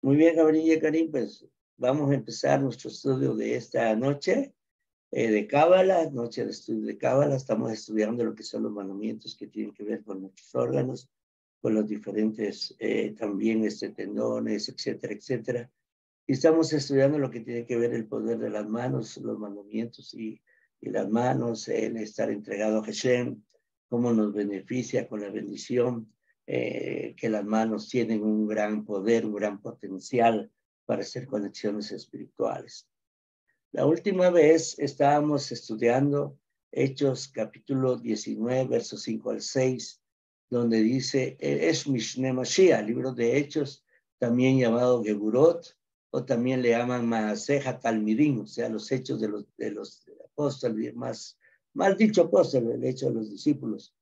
Muy bien, Gabriel y Karim, pues vamos a empezar nuestro estudio de esta noche de Cábala, noche de estudio de Cábala. Estamos estudiando lo que son los mandamientos que tienen que ver con nuestros órganos, con los diferentes también tendones, etcétera, etcétera. Y estamos estudiando lo que tiene que ver el poder de las manos, los mandamientos y las manos, el estar entregado a Hashem, cómo nos beneficia con la bendición, que las manos tienen un gran poder, un gran potencial para hacer conexiones espirituales. La última vez estábamos estudiando Hechos capítulo 19, versos 5 al 6, donde dice, es Mishne Mashiach, libro de Hechos, también llamado Geburot, o también le llaman Maaseja Talmidim, o sea, los hechos de los apóstoles, más dicho apóstoles, el hecho de los discípulos.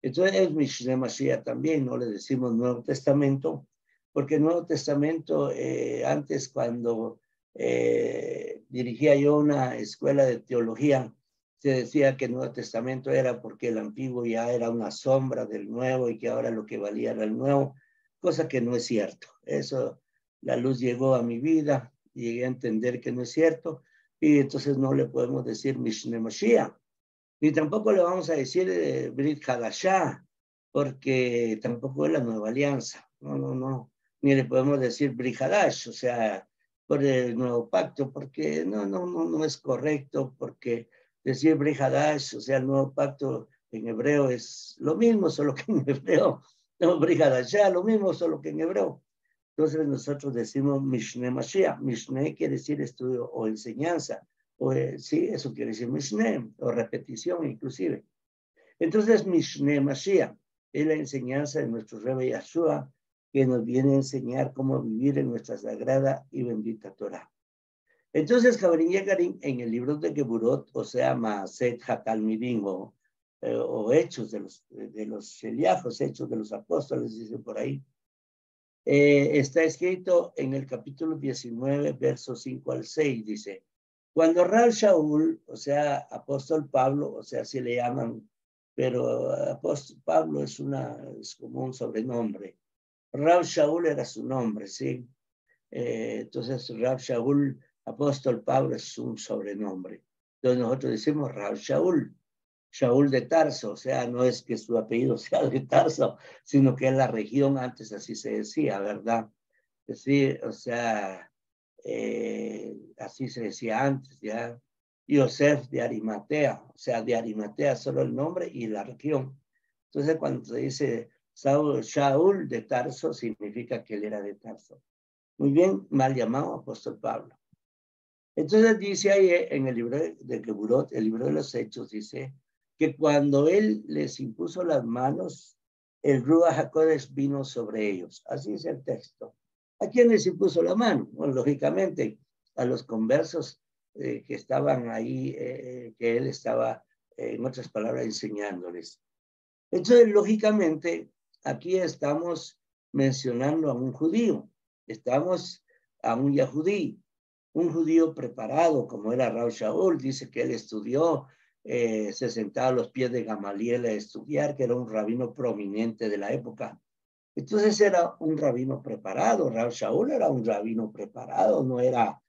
Entonces es Mishne Mashiach también, no le decimos Nuevo Testamento, porque el Nuevo Testamento, antes cuando dirigía yo una escuela de teología, se decía que el Nuevo Testamento era porque el Antiguo ya era una sombra del Nuevo y que ahora lo que valía era el Nuevo, cosa que no es cierto. Eso, la luz llegó a mi vida, llegué a entender que no es cierto, y entonces no le podemos decir Mishne Mashiach. Ni tampoco le vamos a decir Brit Hadashah, porque tampoco es la nueva alianza. No. Ni le podemos decir Brit Hadash, o sea, por el nuevo pacto, porque no es correcto, porque decir Brit Hadash, o sea, el nuevo pacto en hebreo es lo mismo, solo que en hebreo. No, Brit Hadashah, lo mismo, solo que en hebreo. Entonces nosotros decimos Mishne Mashiach. Mishne quiere decir estudio o enseñanza. O, sí, eso quiere decir Mishne, o repetición inclusive. Entonces, Mishne Mashiach es la enseñanza de nuestro Rebbe Yahshua, que nos viene a enseñar cómo vivir en nuestra sagrada y bendita Torah. Entonces, Jabrín Yagarim, en el libro de Geburot, o sea, Maaset HaTalmidim, o Hechos de los Sheliachos, Hechos de los Apóstoles, dice por ahí, está escrito en el capítulo 19, versos 5 al 6, dice, cuando Rav Shaul, o sea, apóstol Pablo, o sea, así le llaman, pero apóstol Pablo es como un sobrenombre. Rav Shaul era su nombre, ¿sí? Entonces, Rav Shaul, apóstol Pablo es un sobrenombre. Entonces nosotros decimos Rav Shaul. Shaul de Tarso, o sea, no es que su apellido sea de Tarso, sino que es la región, antes así se decía, ¿verdad? Sí, o sea, así se decía antes, ¿ya? Yosef de Arimatea, o sea, de Arimatea solo el nombre y la región. Entonces, cuando se dice Shaul de Tarso, significa que él era de Tarso. Muy bien, mal llamado apóstol Pablo. Entonces dice ahí en el libro de Geburot, el libro de los Hechos, dice que cuando él les impuso las manos, el Ruach HaKodesh vino sobre ellos. Así es el texto. ¿A quién les impuso la mano? Bueno, lógicamente, a los conversos que estaban ahí, que él estaba, en otras palabras, enseñándoles. Entonces, lógicamente, aquí estamos mencionando a un judío, estamos a un yahudí, un judío preparado, como era Rav Shaul, dice que él estudió, se sentaba a los pies de Gamaliel a estudiar, que era un rabino prominente de la época. Entonces era un rabino preparado, Rav Shaul era un rabino preparado, no era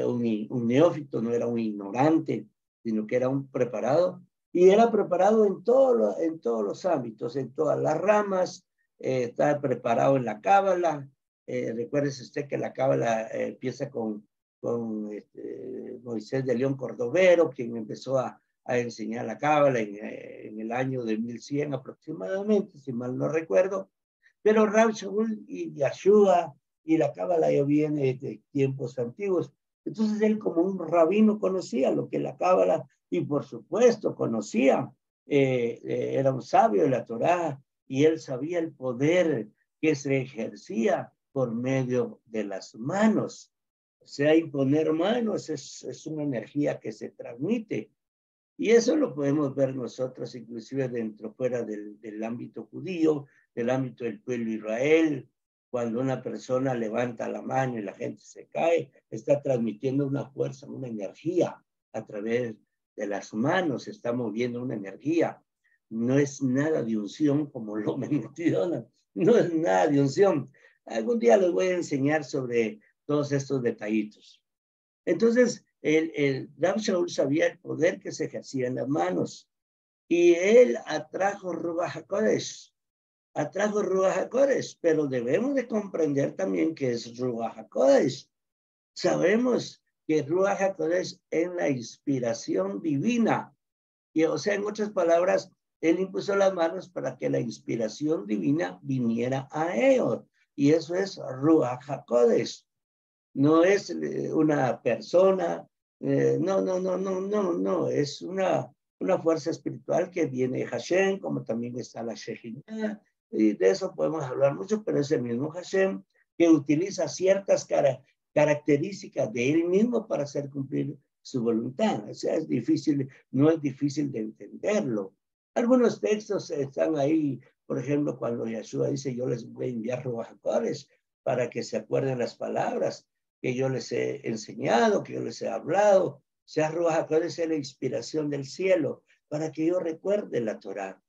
un neófito, no era un ignorante, sino que era un preparado, y era preparado en todos los ámbitos, en todas las ramas, estaba preparado en la cábala. Recuérdese usted que la cábala empieza con Moisés de León Cordovero, quien empezó a enseñar la cábala en el año de 1100 aproximadamente, si mal no recuerdo. Pero Rav Shaul y Yahshua y la cábala ya viene de tiempos antiguos. Entonces él, como un rabino, conocía lo que es la cábala y por supuesto conocía, era un sabio de la Torá, y él sabía el poder que se ejercía por medio de las manos. O sea, imponer manos es una energía que se transmite. Y eso lo podemos ver nosotros, inclusive dentro, fuera del ámbito judío, del ámbito del pueblo Israel. Cuando una persona levanta la mano y la gente se cae, está transmitiendo una fuerza, una energía a través de las manos, está moviendo una energía. No es nada de unción como lo mencionan, no es nada de unción. Algún día les voy a enseñar sobre todos estos detallitos. Entonces, el Rab Shaul sabía el poder que se ejercía en las manos. Y él atrajo Ruach HaKodesh. Atrajo Ruach HaKodesh. Pero debemos de comprender también que es Ruach HaKodesh. Sabemos que Ruach HaKodesh es la inspiración divina. Y, o sea, en otras palabras, él impuso las manos para que la inspiración divina viniera a ellos. Y eso es Ruach HaKodesh. No es una persona, no, es una fuerza espiritual que viene de Hashem, como también está la Shejinah, y de eso podemos hablar mucho, pero es el mismo Hashem que utiliza ciertas características de él mismo para hacer cumplir su voluntad. O sea, es difícil, no es difícil de entenderlo. Algunos textos están ahí, por ejemplo, cuando Yeshua dice, yo les voy a enviar Ruach HaKodesh para que se acuerden las palabras que yo les he enseñado, que yo les he hablado. O sea, Ruach HaKodesh es la inspiración del cielo para que yo recuerde la Torá.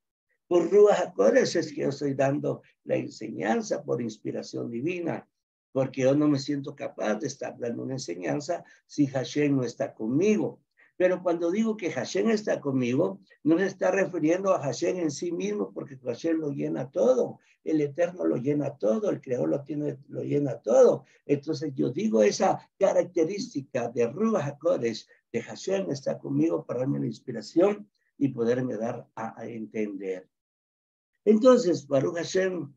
Por Ruach HaKodesh es que yo estoy dando la enseñanza por inspiración divina, porque yo no me siento capaz de estar dando una enseñanza si Hashem no está conmigo. Pero cuando digo que Hashem está conmigo, no se está refiriendo a Hashem en sí mismo, porque Hashem lo llena todo, el Eterno lo llena todo, el Creador lo llena todo. Entonces yo digo esa característica de Ruach HaKodesh, de Hashem está conmigo para darme la inspiración y poderme dar a entender. Entonces, Baruch Hashem,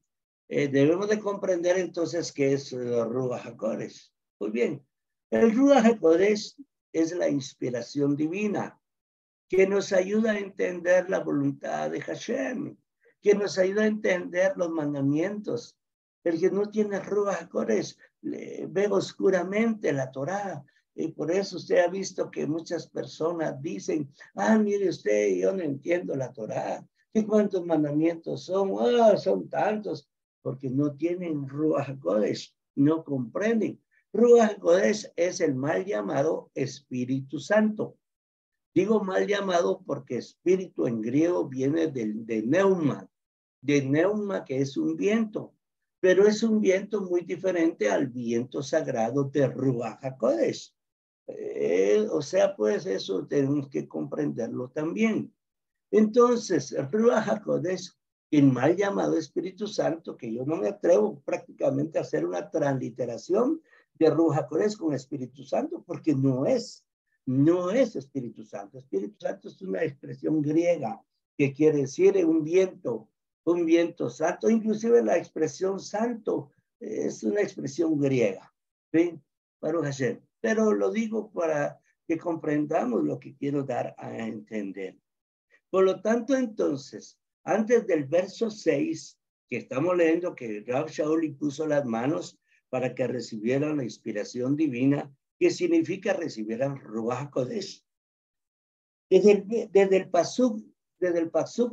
debemos de comprender entonces qué es Ruach HaKodesh. Muy bien, el Ruach HaKodesh es la inspiración divina que nos ayuda a entender la voluntad de Hashem, que nos ayuda a entender los mandamientos. El que no tiene Ruach HaKodesh ve oscuramente la Torá. Y por eso usted ha visto que muchas personas dicen, mire usted, yo no entiendo la Torá. ¿Y cuántos mandamientos son? Son tantos, porque no tienen Ruach HaKodesh, no comprenden. Ruach HaKodesh es el mal llamado Espíritu Santo. Digo mal llamado porque espíritu en griego viene de neuma que es un viento, pero es un viento muy diferente al viento sagrado de Ruach HaKodesh. O sea, pues eso tenemos que comprenderlo también. Entonces, Ruach HaKodesh, el mal llamado Espíritu Santo, que yo no me atrevo prácticamente a hacer una transliteración de Ruach HaKodesh con Espíritu Santo, porque no es Espíritu Santo. Espíritu Santo es una expresión griega que quiere decir un viento santo. Inclusive la expresión santo es una expresión griega. ¿Sí? Baruch Hashem. Pero lo digo para que comprendamos lo que quiero dar a entender. Por lo tanto, entonces, antes del verso 6, que estamos leyendo que Rab Shaul puso las manos para que recibieran la inspiración divina, que significa recibieran Ruach HaKodesh. Desde el Pasuk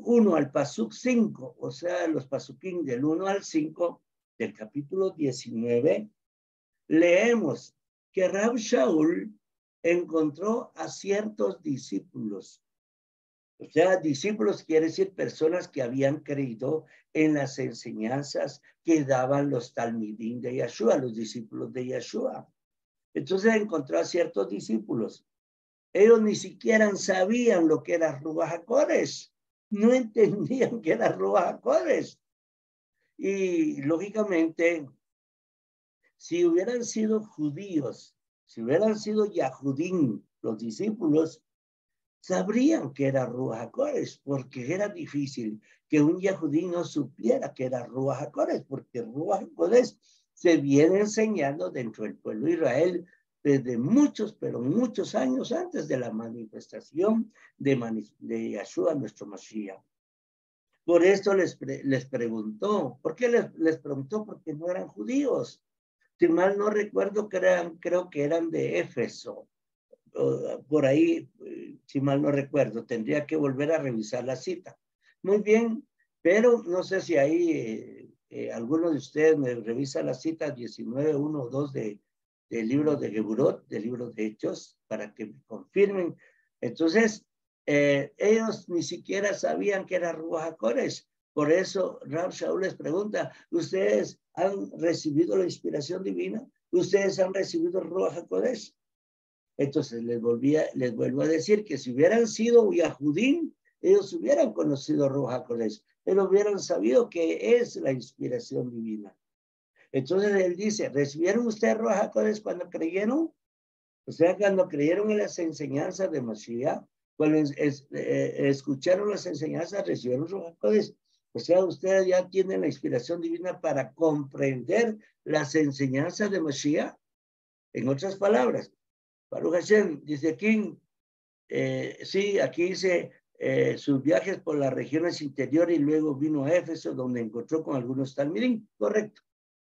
1 al Pasuk 5, o sea, los Pasukim del 1 al 5 del capítulo 19, leemos que Rab Shaul encontró a ciertos discípulos. O sea, discípulos quiere decir personas que habían creído en las enseñanzas que daban los talmidim de Yeshua, los discípulos de Yeshua. Entonces encontró a ciertos discípulos. Ellos ni siquiera sabían lo que era Ruach HaKodesh. No entendían que era Ruach HaKodesh. Y lógicamente, si hubieran sido judíos, si hubieran sido Yahudim, los discípulos, sabrían que era Ruach HaKodesh, porque era difícil que un Yehudí no supiera que era Ruach HaKodesh, porque Ruach HaKodesh se viene enseñando dentro del pueblo de Israel desde muchos, pero muchos años antes de la manifestación de Yeshua, nuestro Mashiach. Por esto les preguntó. ¿Por qué les preguntó? Porque no eran judíos. Si mal no recuerdo, creo que eran de Éfeso. Por ahí, si mal no recuerdo, tendría que volver a revisar la cita. Muy bien, pero no sé si ahí alguno de ustedes me revisa la cita 19.1 o 2 del libro de Geburot, del libro de Hechos, para que me confirmen. Entonces, ellos ni siquiera sabían que era Ruach HaKodesh, Por eso Rav Shaul les pregunta, ¿ustedes han recibido la inspiración divina? ¿Ustedes han recibido el Ruach HaKodesh? Entonces les vuelvo a decir que si hubieran sido Yahudim, ellos hubieran conocido Ruach HaKodesh. Ellos hubieran sabido que es la inspiración divina. Entonces él dice, ¿recibieron ustedes Ruach HaKodesh cuando creyeron? O sea, cuando creyeron en las enseñanzas de Mashiach, cuando escucharon las enseñanzas, recibieron Ruach HaKodesh. O sea, ustedes ya tienen la inspiración divina para comprender las enseñanzas de Mashiach. En otras palabras, Baruch Hashem, dice aquí, sí, aquí dice sus viajes por las regiones interiores y luego vino a Éfeso, donde encontró con algunos talmidim. Correcto,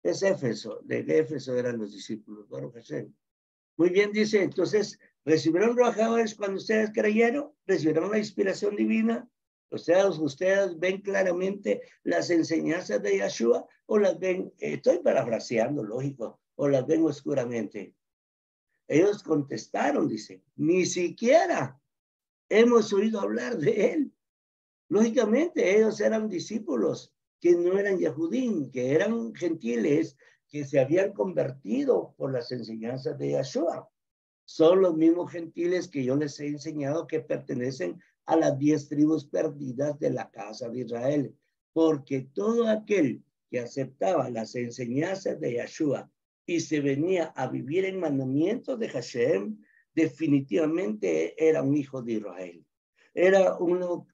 es Éfeso, de Éfeso eran los discípulos, Baruch Hashem. Muy bien, dice, entonces, ¿recibieron Ruach HaKodesh cuando ustedes creyeron? ¿Recibieron la inspiración divina? O sea, ustedes ven claramente las enseñanzas de Yeshua o las ven, estoy parafraseando, lógico, o las ven oscuramente. Ellos contestaron, dice, ni siquiera hemos oído hablar de él. Lógicamente, ellos eran discípulos que no eran Yehudim, que eran gentiles que se habían convertido por las enseñanzas de Yeshua. Son los mismos gentiles que yo les he enseñado que pertenecen a las 10 tribus perdidas de la casa de Israel, porque todo aquel que aceptaba las enseñanzas de Yeshua y se venía a vivir en mandamientos de Hashem, definitivamente era un hijo de Israel. Era uno,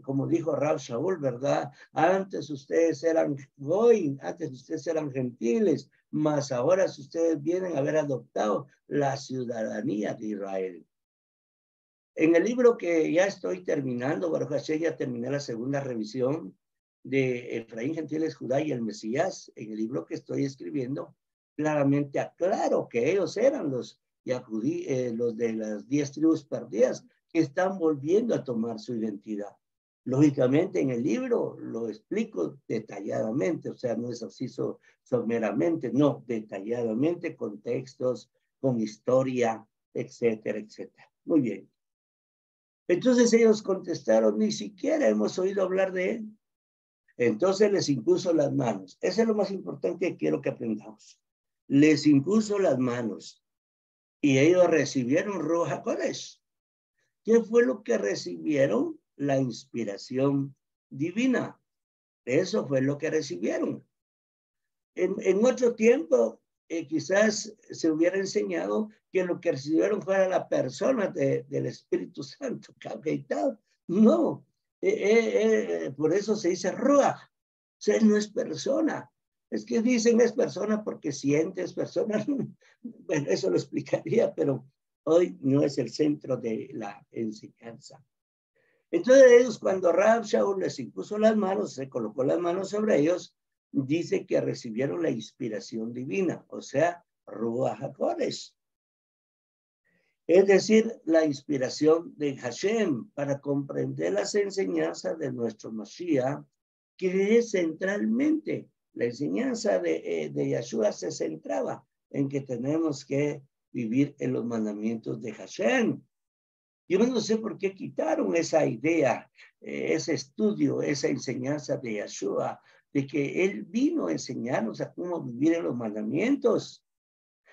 como dijo Rav Shaul, ¿verdad? Antes ustedes eran goy, antes ustedes eran gentiles, mas ahora ustedes vienen a haber adoptado la ciudadanía de Israel. En el libro que ya estoy terminando, Baruch Hashem, ya terminé la segunda revisión de Efraín, Gentiles, Judá y el Mesías. En el libro que estoy escribiendo, claramente aclaro que ellos eran los de las 10 tribus perdidas que están volviendo a tomar su identidad. Lógicamente, en el libro lo explico detalladamente, o sea, no es así someramente, no, detalladamente, con textos, con historia, etcétera, etcétera. Muy bien. Entonces ellos contestaron, ni siquiera hemos oído hablar de él. Entonces les impuso las manos. Eso es lo más importante que quiero que aprendamos. Les impuso las manos y ellos recibieron Ruach HaKodesh. ¿Qué fue lo que recibieron? La inspiración divina. Eso fue lo que recibieron. En otro tiempo, quizás se hubiera enseñado que lo que recibieron fuera la persona del Espíritu Santo. No, por eso se dice Ruach. O sea, no es persona. Es que dicen es persona porque siente, es persona. Bueno, eso lo explicaría, pero hoy no es el centro de la enseñanza. Entonces ellos, cuando Rav Shaul les impuso las manos, se colocó las manos sobre ellos, dice que recibieron la inspiración divina, o sea, Ruach HaKodesh. Es decir, la inspiración de Hashem para comprender las enseñanzas de nuestro Mashiach, que es centralmente, la enseñanza de Yeshua se centraba en que tenemos que vivir en los mandamientos de Hashem. Yo no sé por qué quitaron esa idea, ese estudio, esa enseñanza de Yeshua, de que él vino a enseñarnos a cómo vivir en los mandamientos.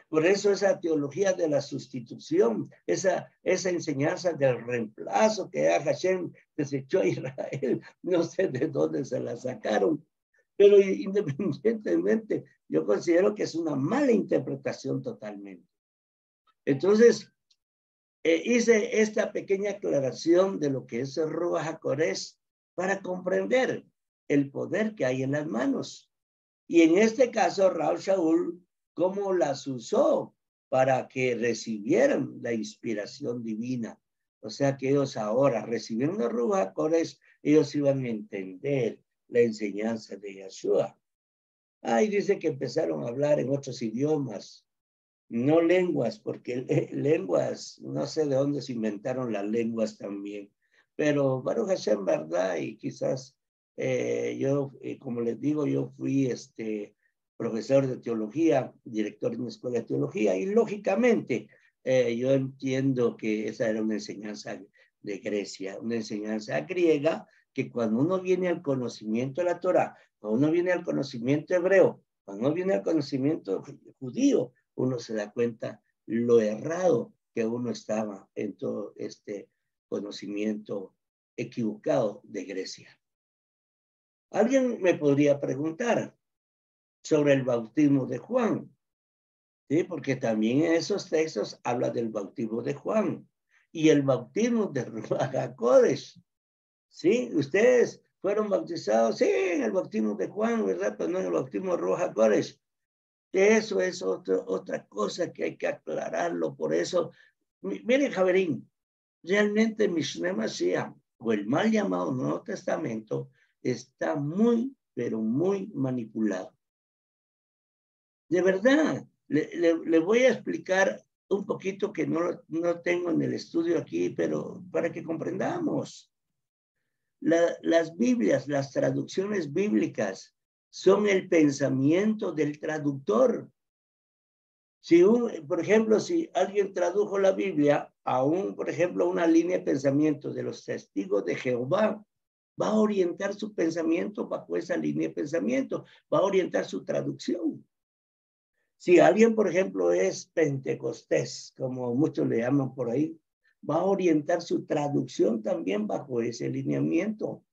Por eso esa teología de la sustitución, esa enseñanza del reemplazo que Hashem desechó a Israel, no sé de dónde se la sacaron, pero independientemente, yo considero que es una mala interpretación totalmente. Entonces, hice esta pequeña aclaración de lo que es el Ruach HaKodesh para comprender el poder que hay en las manos. Y en este caso, Rav Shaul, cómo las usó para que recibieran la inspiración divina. O sea que ellos ahora, recibiendo el Ruach HaKodesh, ellos iban a entender la enseñanza de Yeshua. Ahí dice que empezaron a hablar en otros idiomas. No lenguas, porque lenguas, no sé de dónde se inventaron las lenguas también, pero Baruch Hashem, ¿verdad? Y quizás yo, como les digo, yo fui profesor de teología, director de una escuela de teología, y lógicamente yo entiendo que esa era una enseñanza de Grecia, una enseñanza griega que cuando uno viene al conocimiento de la Torá, cuando uno viene al conocimiento hebreo, cuando uno viene al conocimiento judío, uno se da cuenta lo errado que uno estaba en todo este conocimiento equivocado de Grecia. Alguien me podría preguntar sobre el bautismo de Juan, ¿sí? Porque también en esos textos habla del bautismo de Juan y el bautismo de Ruach HaKodesh. ¿Sí? Ustedes fueron bautizados, sí, en el bautismo de Juan, ¿verdad? Pero no en el bautismo de Ruach HaKodesh. Eso es otra cosa que hay que aclararlo. Por eso, miren, Javerín, realmente Mishneh Mashiach, o el mal llamado Nuevo Testamento, está muy, pero muy manipulado. De verdad, le voy a explicar un poquito que no tengo en el estudio aquí, pero para que comprendamos. Las Biblias, las traducciones bíblicas, son el pensamiento del traductor. Si por ejemplo, si alguien tradujo la Biblia a por ejemplo, una línea de pensamiento de los testigos de Jehová, va a orientar su pensamiento bajo esa línea de pensamiento, va a orientar su traducción. Si alguien, por ejemplo, es pentecostés, como muchos le llaman por ahí, va a orientar su traducción también bajo ese lineamiento.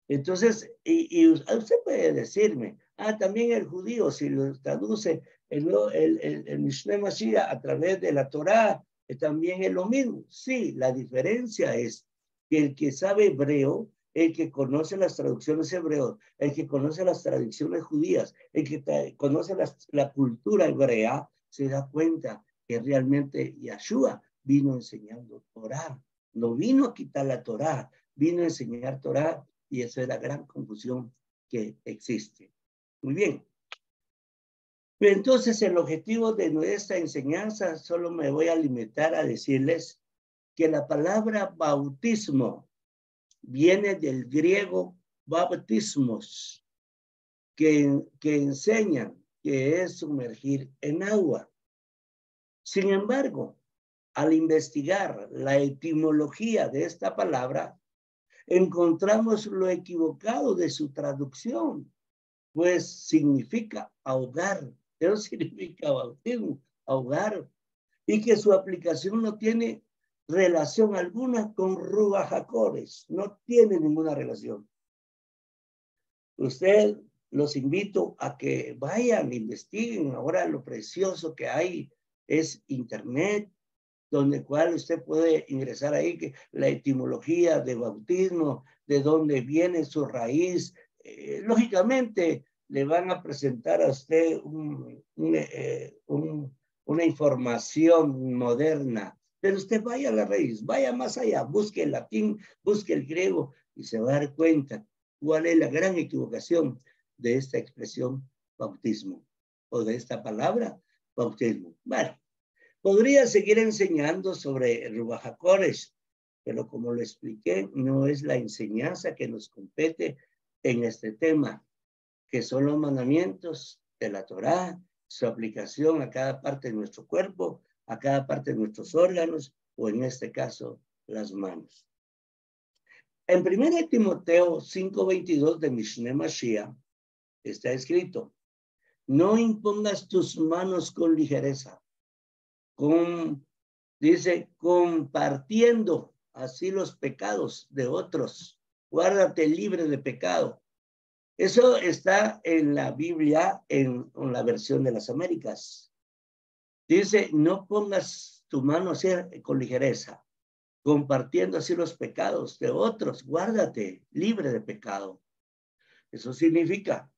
Entonces, y usted puede decirme, también el judío, si lo traduce el Mishneh Mashiach a través de la Torá, también es lo mismo. Sí, la diferencia es que el que sabe hebreo, el que conoce las traducciones hebreas, el que conoce las tradiciones judías, el que conoce la cultura hebrea, se da cuenta que realmente Yahshua vino enseñando Torá. No vino a quitar la Torá, vino a enseñar Torá. Y esa es la gran confusión que existe. Muy bien. Pero entonces, el objetivo de nuestra enseñanza, solo me voy a limitar a decirles que la palabra bautismo viene del griego bautismos, que enseña que es sumergir en agua. Sin embargo, al investigar la etimología de esta palabra, encontramos lo equivocado de su traducción, pues significa ahogar, eso significa bautismo, ahogar, y que su aplicación no tiene relación alguna con Ruach HaKodesh, no tiene ninguna relación. Usted los invito a que vayan, investiguen. Ahora lo precioso que hay es Internet, donde cual usted puede ingresar ahí que la etimología de bautismo, de dónde viene su raíz. Lógicamente le van a presentar a usted una información moderna, pero usted vaya a la raíz, vaya más allá, busque el latín, busque el griego y se va a dar cuenta cuál es la gran equivocación de esta expresión bautismo o de esta palabra bautismo. Bueno, podría seguir enseñando sobre Ruach HaKodesh, pero como lo expliqué, no es la enseñanza que nos compete en este tema, que son los mandamientos de la Torá, su aplicación a cada parte de nuestro cuerpo, a cada parte de nuestros órganos, o en este caso, las manos. En 1 Timoteo 5:22 de Mishneh Mashiach está escrito: no impongas tus manos con ligereza, dice, compartiendo así los pecados de otros. Guárdate libre de pecado. Eso está en la Biblia, en la versión de las Américas. Dice, no pongas tu mano así con ligereza, compartiendo así los pecados de otros. Guárdate libre de pecado. Eso significa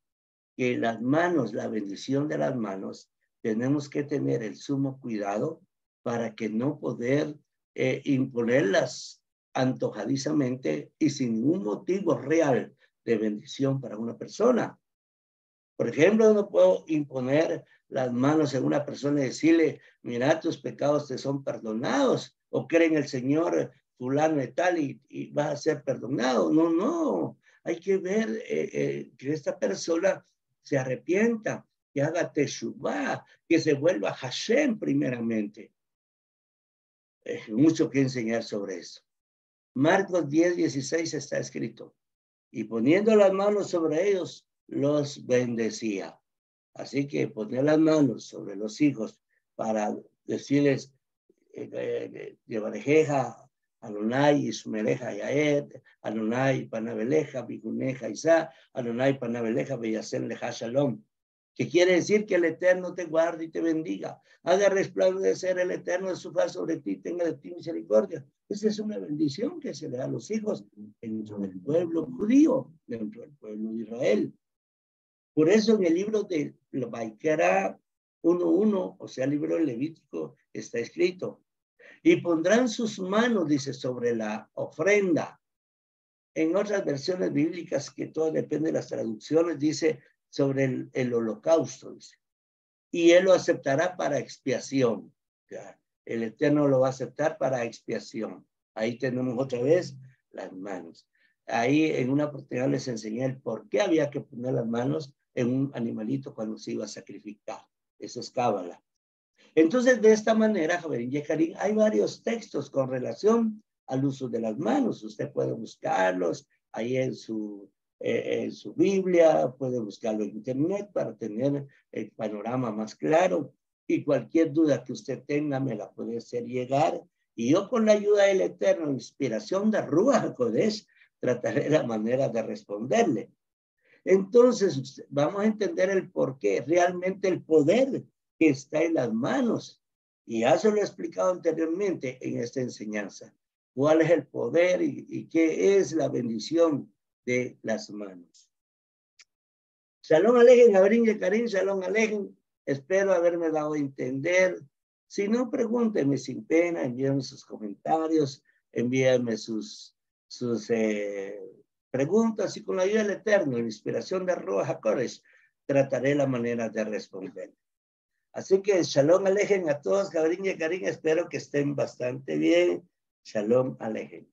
que las manos, la bendición de las manos, tenemos que tener el sumo cuidado para que no poder imponerlas antojadizamente y sin ningún motivo real de bendición para una persona. Por ejemplo, no puedo imponer las manos en una persona y decirle, mira, tus pecados te son perdonados, o cree en el Señor fulano de tal y vas a ser perdonado. No, no. Hay que ver que esta persona se arrepienta, que haga teshuvá, que se vuelva Hashem primeramente. Mucho que enseñar sobre eso. Marcos 10:16 está escrito: y poniendo las manos sobre ellos, los bendecía. Así que poner las manos sobre los hijos para decirles, Yevarejeja, Adonai, Ismereja, Yaed, Adonai, Panabeleja, Biguneja, Isa, Adonai, Panabeleja, Beyasen, Leja, Shalom. Que quiere decir que el Eterno te guarde y te bendiga. Haga resplandecer el Eterno de su faz sobre ti, tenga de ti misericordia. Esa es una bendición que se le da a los hijos dentro del pueblo judío, dentro del pueblo de Israel. Por eso en el libro de Vaikra 1:1, o sea, el libro del Levítico, está escrito, y pondrán sus manos, dice, sobre la ofrenda. En otras versiones bíblicas, que todo depende de las traducciones, dice sobre el holocausto, dice, y él lo aceptará para expiación. Ya, el Eterno lo va a aceptar para expiación. Ahí tenemos otra vez las manos. Ahí en una oportunidad les enseñé el por qué había que poner las manos en un animalito cuando se iba a sacrificar. Eso es cábala. Entonces, de esta manera, Javerín Yecarín, hay varios textos con relación al uso de las manos. Usted puede buscarlos ahí en su Biblia, puede buscarlo en internet para tener el panorama más claro. Y cualquier duda que usted tenga me la puede hacer llegar. Y yo, con la ayuda del Eterno, inspiración de Ruach HaKodesh, trataré la manera de responderle. Entonces, vamos a entender el por qué, realmente el poder que está en las manos. Y ya se lo he explicado anteriormente en esta enseñanza. ¿Cuál es el poder y qué es la bendición de las manos? Shalom Alejen, Abrin y Karim, Shalom Alejen. Espero haberme dado a entender. Si no, pregúntenme sin pena, envíenme sus comentarios, envíenme sus preguntas y con la ayuda del Eterno, la inspiración de Ruach HaKodesh, trataré la manera de responder. Así que Shalom Alejen a todos, Cabrín y Karim, espero que estén bastante bien. Shalom Alejen.